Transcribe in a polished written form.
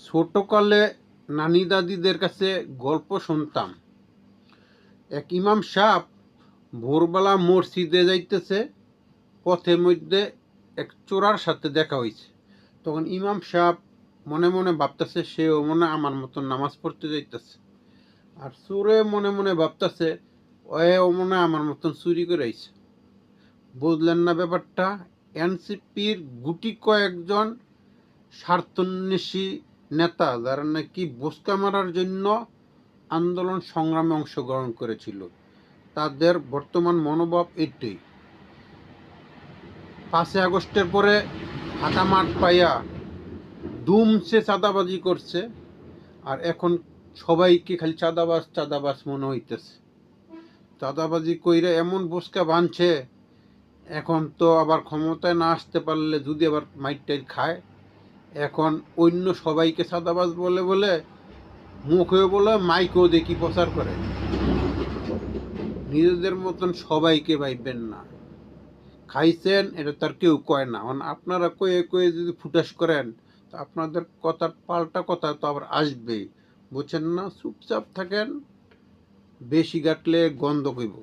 ছোটকালে নানি দাদিদের কাছে গল্প শুনতাম। এক ইমাম সাহেব ভোরবেলা মসজিদে যাইতেছে, পথের মধ্যে এক চোরার সাথে দেখা হয়েছে। তখন ইমাম সাহেব মনে মনে ভাবতেছে সেও মনে আমার মতন নামাজ পড়তে যাইতেছে, আর চোরে মনে মনে ভাবতেছে ও মনে আমার মতন চুরি করে আইছে। বুঝলেন না ব্যাপারটা? এনসিপির গুটি কয়েকজন স্বার্থান্বেষী নেতা, যারা নাকি বোচকা মারার জন্য আন্দোলন সংগ্রামে অংশগ্রহণ করেছিল, তাদের বর্তমান মনোভাব এটাই। 5ই আগস্টের পরে ফাঁকা মাঠ পাইয়া দুমছে চাঁদাবাজি করছে, আর এখন সবাইকে খালি চাঁদাবাজ চাঁদাবাজ মনে হইতেছে। চাঁদাবাজি কইরা এমন বোচকা বাঁধছে, এখন তো আবার ক্ষমতায় না আসতে পারলে যদি আবার মাইরটাইর খায়, এখন অন্য সবাইকে চাঁদাবাজ বলে বলে মুখেও বলে মাইকেও দেখি প্রচার করে। নিজেদের মতন সবাইকে ভাইবেন না। খাইছেন এটা তার কেউ কয় না, আপনারা কয়ে কয়ে যদি ফুটাস করেন তো আপনাদের কথার পাল্টা কথা তো আবার আসবেই, বুঝছেন না? চুপচাপ থাকেন, বেশি গাটলে গন্ধ কইব।